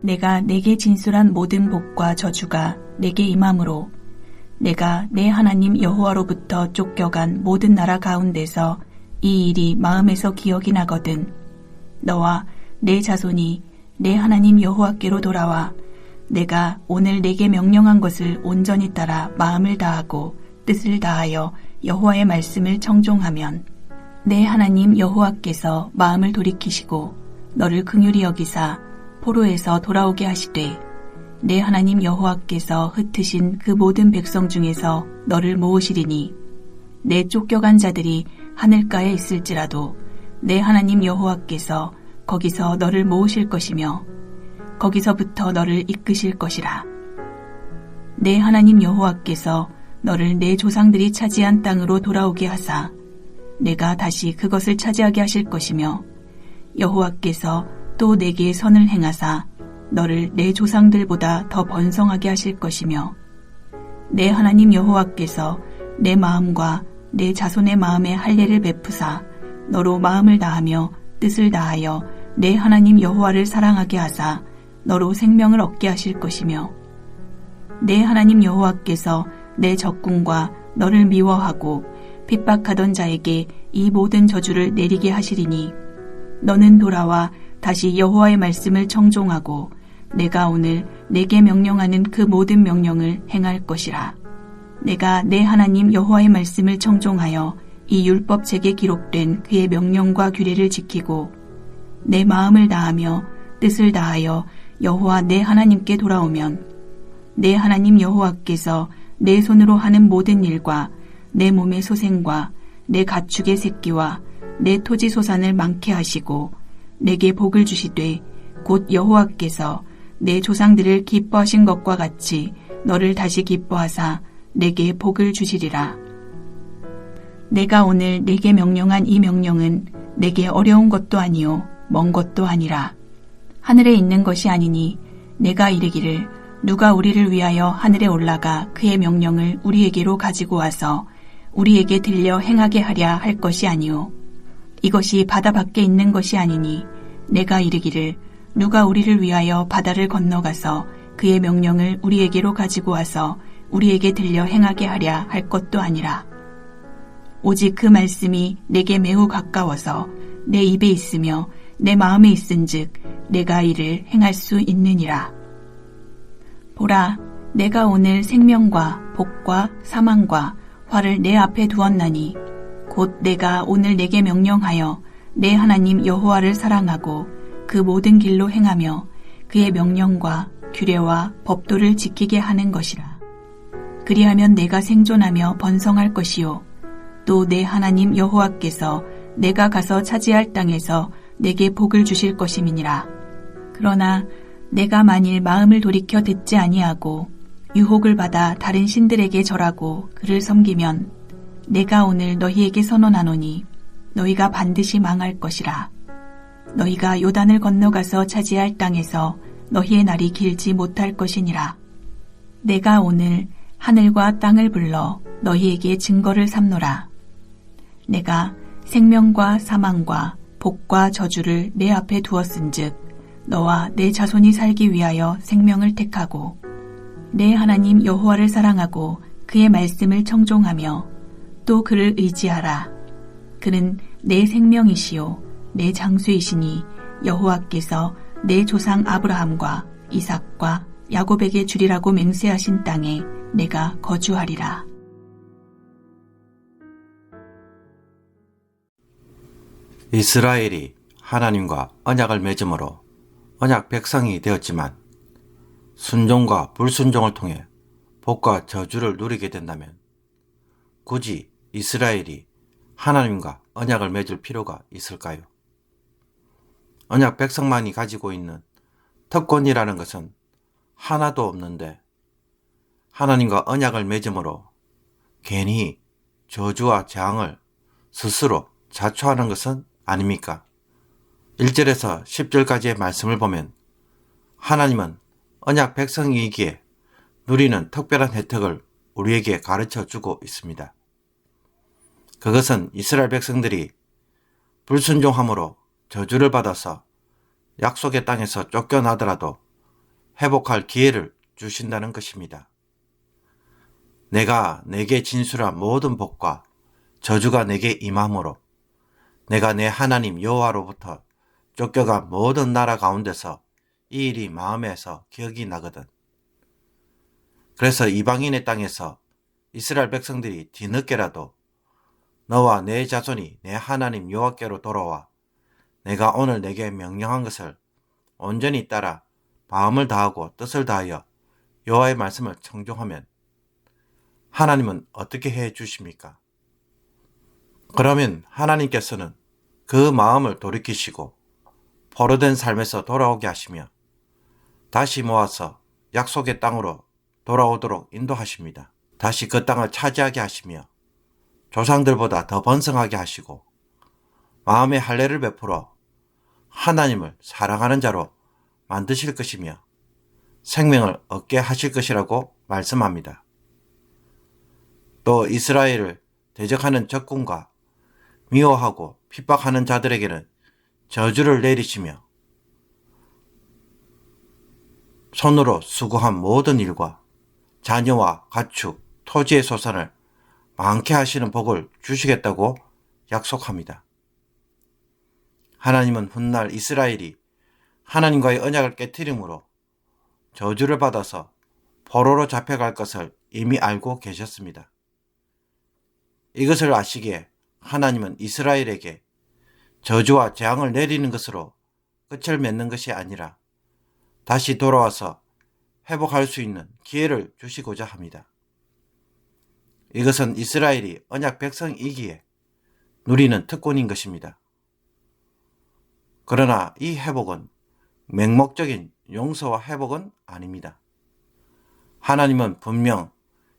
내가 내게 진술한 모든 복과 저주가 내게 임함으로 내가 내 하나님 여호와로부터 쫓겨간 모든 나라 가운데서 이 일이 마음에서 기억이 나거든. 너와 내 자손이 내 하나님 여호와께로 돌아와 내가 오늘 내게 명령한 것을 온전히 따라 마음을 다하고 뜻을 다하여 여호와의 말씀을 청종하면 내 하나님 여호와께서 마음을 돌이키시고 너를 긍휼히 여기사 포로에서 돌아오게 하시되 내 하나님 여호와께서 흩으신 그 모든 백성 중에서 너를 모으시리니 내 쫓겨간 자들이 하늘가에 있을지라도 내 하나님 여호와께서 거기서 너를 모으실 것이며 거기서부터 너를 이끄실 것이라. 내 하나님 여호와께서 너를 내 조상들이 차지한 땅으로 돌아오게 하사 내가 다시 그것을 차지하게 하실 것이며 여호와께서 또 내게 선을 행하사 너를 내 조상들보다 더 번성하게 하실 것이며 내 하나님 여호와께서 내 마음과 내 자손의 마음에 할례를 베푸사 너로 마음을 다하며 뜻을 다하여 내 하나님 여호와를 사랑하게 하사 너로 생명을 얻게 하실 것이며 내 하나님 여호와께서 내 적군과 너를 미워하고 핍박하던 자에게 이 모든 저주를 내리게 하시리니 너는 돌아와 다시 여호와의 말씀을 청종하고 내가 오늘 내게 명령하는 그 모든 명령을 행할 것이라. 내가 내 하나님 여호와의 말씀을 청종하여 이 율법책에 기록된 그의 명령과 규례를 지키고 내 마음을 다하며 뜻을 다하여 여호와 내 하나님께 돌아오면 내 하나님 여호와께서 내 손으로 하는 모든 일과 내 몸의 소생과 내 가축의 새끼와 내 토지 소산을 많게 하시고 내게 복을 주시되 곧 여호와께서 내 조상들을 기뻐하신 것과 같이 너를 다시 기뻐하사 내게 복을 주시리라. 내가 오늘 내게 명령한 이 명령은 내게 어려운 것도 아니요 먼 것도 아니라 하늘에 있는 것이 아니니 내가 이르기를 누가 우리를 위하여 하늘에 올라가 그의 명령을 우리에게로 가지고 와서 우리에게 들려 행하게 하랴 할 것이 아니요 이것이 바다 밖에 있는 것이 아니니 내가 이르기를 누가 우리를 위하여 바다를 건너가서 그의 명령을 우리에게로 가지고 와서 우리에게 들려 행하게 하랴 할 것도 아니라 오직 그 말씀이 내게 매우 가까워서 내 입에 있으며 내 마음에 있은즉 내가 이를 행할 수 있느니라. 보라, 내가 오늘 생명과 복과 사망과 화를 내 앞에 두었나니 곧 내가 오늘 내게 명령하여 내 하나님 여호와를 사랑하고 그 모든 길로 행하며 그의 명령과 규례와 법도를 지키게 하는 것이라. 그리하면 내가 생존하며 번성할 것이요 또 내 하나님 여호와께서 내가 가서 차지할 땅에서 내게 복을 주실 것임이니라. 그러나 내가 만일 마음을 돌이켜 듣지 아니하고 유혹을 받아 다른 신들에게 절하고 그를 섬기면 내가 오늘 너희에게 선언하노니 너희가 반드시 망할 것이라. 너희가 요단을 건너가서 차지할 땅에서 너희의 날이 길지 못할 것이니라. 내가 오늘 하늘과 땅을 불러 너희에게 증거를 삼노라. 내가 생명과 사망과 복과 저주를 내 앞에 두었은즉 너와 내 자손이 살기 위하여 생명을 택하고 내 하나님 여호와를 사랑하고 그의 말씀을 청종하며 또 그를 의지하라. 그는 내 생명이시요 내 장수이시니 여호와께서 내 조상 아브라함과 이삭과 야곱에게 주리라고 맹세하신 땅에 내가 거주하리라. 이스라엘이 하나님과 언약을 맺음으로 언약 백성이 되었지만 순종과 불순종을 통해 복과 저주를 누리게 된다면 굳이 이스라엘이 하나님과 언약을 맺을 필요가 있을까요? 언약 백성만이 가지고 있는 특권이라는 것은 하나도 없는데 하나님과 언약을 맺음으로 괜히 저주와 재앙을 스스로 자초하는 것은 아닙니까? 1절에서 10절까지의 말씀을 보면 하나님은 언약 백성이기에 누리는 특별한 혜택을 우리에게 가르쳐 주고 있습니다. 그것은 이스라엘 백성들이 불순종함으로 저주를 받아서 약속의 땅에서 쫓겨나더라도 회복할 기회를 주신다는 것입니다. 내가 내게 진술한 모든 복과 저주가 내게 임함으로 내가 내 하나님 여호와로부터 쫓겨간 모든 나라 가운데서 이 일이 마음에서 기억이 나거든. 그래서 이방인의 땅에서 이스라엘 백성들이 뒤늦게라도 너와 내 자손이 내 하나님 여호와께로 돌아와 내가 오늘 내게 명령한 것을 온전히 따라 마음을 다하고 뜻을 다하여 여호와의 말씀을 청종하면 하나님은 어떻게 해 주십니까? 그러면 하나님께서는 그 마음을 돌이키시고 포로된 삶에서 돌아오게 하시며 다시 모아서 약속의 땅으로 돌아오도록 인도하십니다. 다시 그 땅을 차지하게 하시며 조상들보다 더 번성하게 하시고 마음의 할례를 베풀어 하나님을 사랑하는 자로 만드실 것이며 생명을 얻게 하실 것이라고 말씀합니다. 또 이스라엘을 대적하는 적군과 미워하고 핍박하는 자들에게는 저주를 내리시며 손으로 수고한 모든 일과 자녀와 가축, 토지의 소산을 많게 하시는 복을 주시겠다고 약속합니다. 하나님은 훗날 이스라엘이 하나님과의 언약을 깨트림으로 저주를 받아서 포로로 잡혀갈 것을 이미 알고 계셨습니다. 이것을 아시기에 하나님은 이스라엘에게 저주와 재앙을 내리는 것으로 끝을 맺는 것이 아니라 다시 돌아와서 회복할 수 있는 기회를 주시고자 합니다. 이것은 이스라엘이 언약 백성이기에 누리는 특권인 것입니다. 그러나 이 회복은 맹목적인 용서와 회복은 아닙니다. 하나님은 분명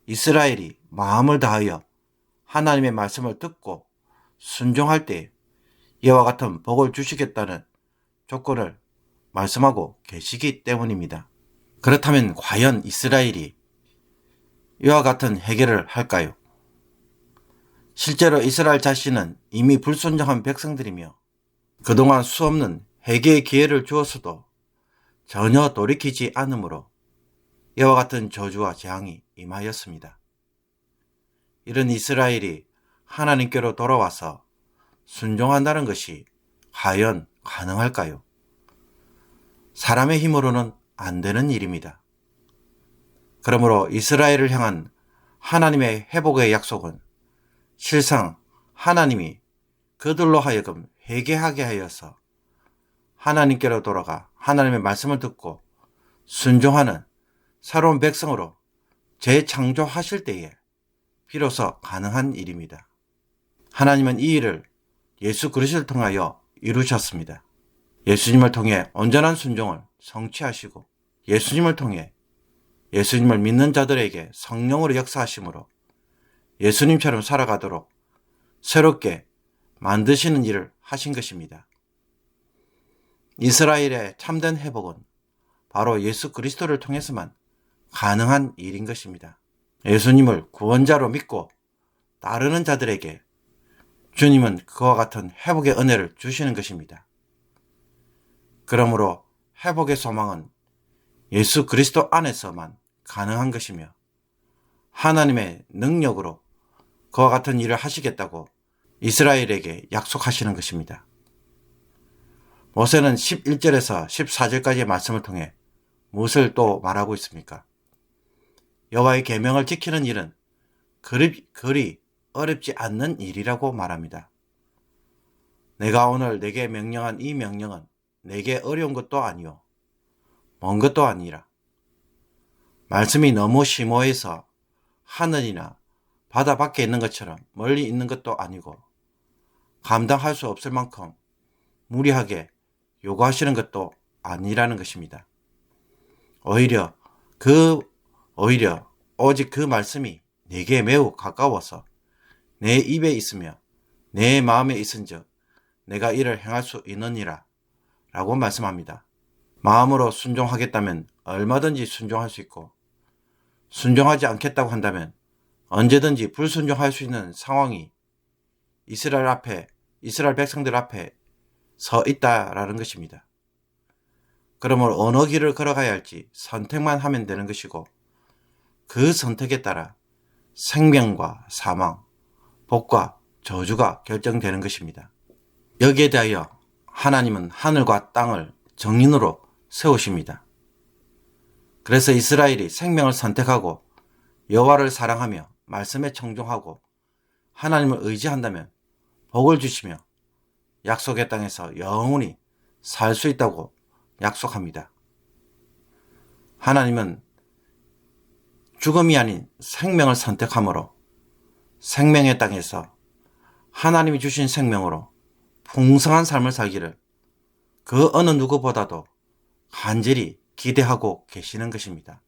이스라엘이 마음을 다하여 하나님의 말씀을 듣고 순종할 때 이와 같은 복을 주시겠다는 조건을 말씀하고 계시기 때문입니다. 그렇다면 과연 이스라엘이 이와 같은 해결을 할까요? 실제로 이스라엘 자신은 이미 불순종한 백성들이며 그동안 수없는 회개의 기회를 주었어도 전혀 돌이키지 않으므로 이와 같은 저주와 재앙이 임하였습니다. 이런 이스라엘이 하나님께로 돌아와서 순종한다는 것이 과연 가능할까요? 사람의 힘으로는 안 되는 일입니다. 그러므로 이스라엘을 향한 하나님의 회복의 약속은 실상 하나님이 그들로 하여금 회개하게 하여서 하나님께로 돌아가 하나님의 말씀을 듣고 순종하는 새로운 백성으로 재창조하실 때에 비로소 가능한 일입니다. 하나님은 이 일을 예수 그리스도를 통하여 이루셨습니다. 예수님을 통해 온전한 순종을 성취하시고 예수님을 통해 예수님을 믿는 자들에게 성령으로 역사하심으로 예수님처럼 살아가도록 새롭게 만드시는 일을 하신 것입니다. 이스라엘의 참된 회복은 바로 예수 그리스도를 통해서만 가능한 일인 것입니다. 예수님을 구원자로 믿고 따르는 자들에게 주님은 그와 같은 회복의 은혜를 주시는 것입니다. 그러므로 회복의 소망은 예수 그리스도 안에서만 가능한 것이며 하나님의 능력으로 그와 같은 일을 하시겠다고 이스라엘에게 약속하시는 것입니다. 모세는 11절에서 14절까지의 말씀을 통해 무엇을 또 말하고 있습니까? 여호와의 계명을 지키는 일은 그리 어렵지 않는 일이라고 말합니다. 내가 오늘 내게 명령한 이 명령은 내게 어려운 것도 아니요 먼 것도 아니라 말씀이 너무 심오해서 하늘이나 바다 밖에 있는 것처럼 멀리 있는 것도 아니고 감당할 수 없을 만큼 무리하게 요구하시는 것도 아니라는 것입니다. 오히려 오직 그 말씀이 내게 매우 가까워서 내 입에 있으며 내 마음에 있은즉 내가 이를 행할 수 있느니라 라고 말씀합니다. 마음으로 순종하겠다면 얼마든지 순종할 수 있고 순종하지 않겠다고 한다면 언제든지 불순종할 수 있는 상황이 이스라엘 백성들 앞에 서 있다라는 것입니다. 그러므로 어느 길을 걸어가야 할지 선택만 하면 되는 것이고 그 선택에 따라 생명과 사망, 복과 저주가 결정되는 것입니다. 여기에 대하여 하나님은 하늘과 땅을 정인으로 세우십니다. 그래서 이스라엘이 생명을 선택하고 여호와를 사랑하며 말씀에 청종하고 하나님을 의지한다면 복을 주시며 약속의 땅에서 영원히 살 수 있다고 약속합니다. 하나님은 죽음이 아닌 생명을 선택함으로 생명의 땅에서 하나님이 주신 생명으로 풍성한 삶을 살기를 그 어느 누구보다도 간절히 기대하고 계시는 것입니다.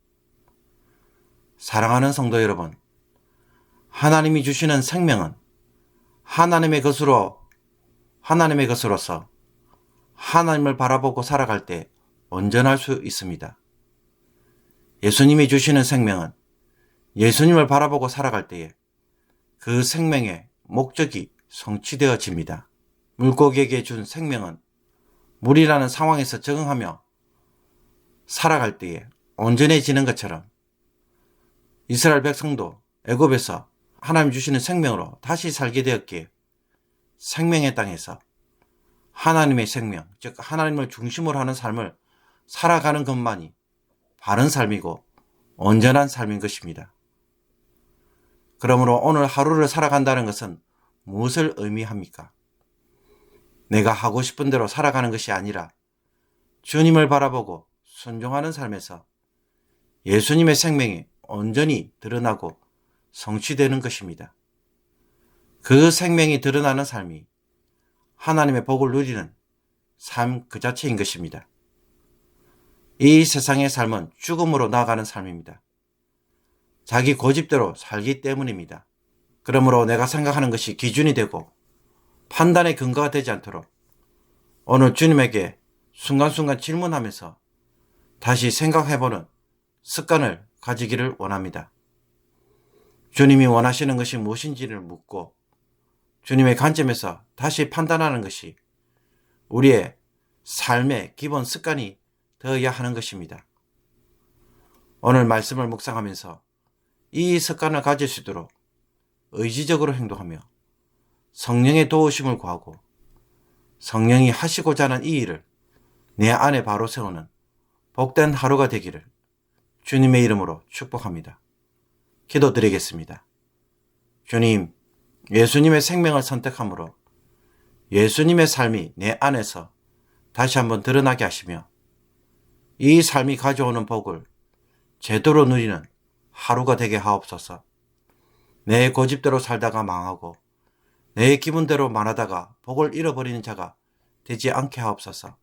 사랑하는 성도 여러분, 하나님이 주시는 생명은 하나님의 것으로서 하나님을 바라보고 살아갈 때 온전할 수 있습니다. 예수님이 주시는 생명은 예수님을 바라보고 살아갈 때에 그 생명의 목적이 성취되어집니다. 물고기에게 준 생명은 물이라는 상황에서 적응하며 살아갈 때에 온전해지는 것처럼 이스라엘 백성도 애굽에서 하나님 주시는 생명으로 다시 살게 되었기에 생명의 땅에서 하나님의 생명, 즉 하나님을 중심으로 하는 삶을 살아가는 것만이 바른 삶이고 온전한 삶인 것입니다. 그러므로 오늘 하루를 살아간다는 것은 무엇을 의미합니까? 내가 하고 싶은 대로 살아가는 것이 아니라 주님을 바라보고 순종하는 삶에서 예수님의 생명이 온전히 드러나고 성취되는 것입니다. 그 생명이 드러나는 삶이 하나님의 복을 누리는 삶 그 자체인 것입니다. 이 세상의 삶은 죽음으로 나아가는 삶입니다. 자기 고집대로 살기 때문입니다. 그러므로 내가 생각하는 것이 기준이 되고 판단의 근거가 되지 않도록 오늘 주님에게 순간순간 질문하면서 다시 생각해보는 습관을 가지기를 원합니다. 주님이 원하시는 것이 무엇인지를 묻고 주님의 관점에서 다시 판단하는 것이 우리의 삶의 기본 습관이 되어야 하는 것입니다. 오늘 말씀을 묵상하면서 이 습관을 가질 수 있도록 의지적으로 행동하며 성령의 도우심을 구하고 성령이 하시고자 하는 이 일을 내 안에 바로 세우는 복된 하루가 되기를 주님의 이름으로 축복합니다. 기도드리겠습니다. 주님, 예수님의 생명을 선택함으로 예수님의 삶이 내 안에서 다시 한번 드러나게 하시며 이 삶이 가져오는 복을 제대로 누리는 하루가 되게 하옵소서. 내 고집대로 살다가 망하고 내 기분대로 말하다가 복을 잃어버리는 자가 되지 않게 하옵소서.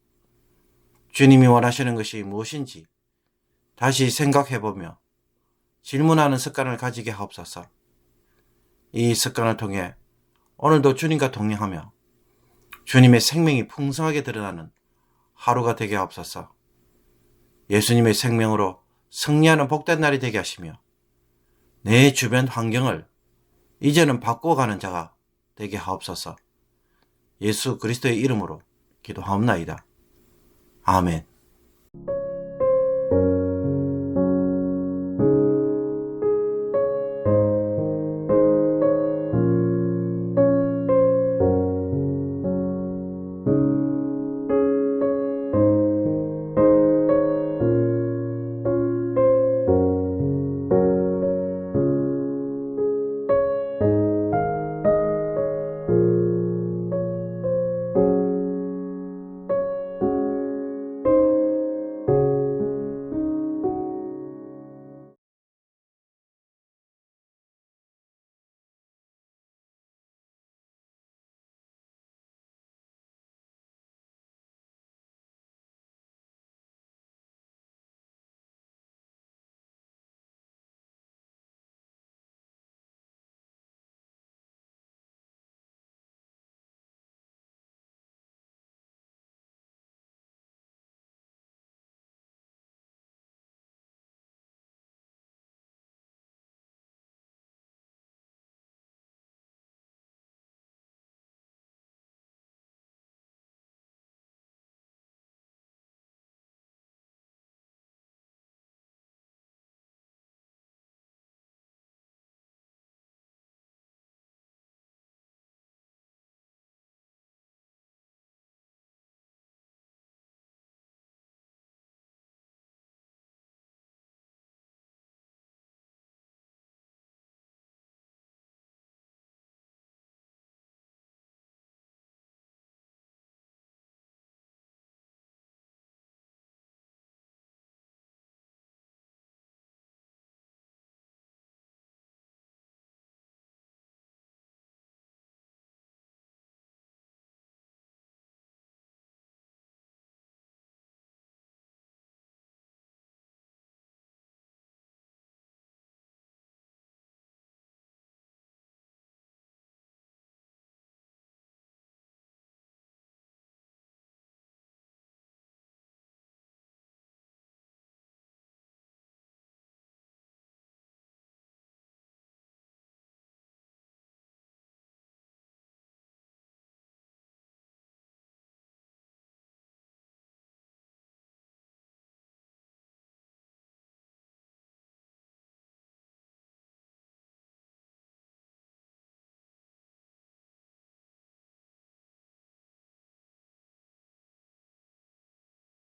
주님이 원하시는 것이 무엇인지 다시 생각해보며 질문하는 습관을 가지게 하옵소서. 이 습관을 통해 오늘도 주님과 동행하며 주님의 생명이 풍성하게 드러나는 하루가 되게 하옵소서. 예수님의 생명으로 승리하는 복된 날이 되게 하시며 내 주변 환경을 이제는 바꿔가는 자가 되게 하옵소서. 예수 그리스도의 이름으로 기도하옵나이다. 아멘.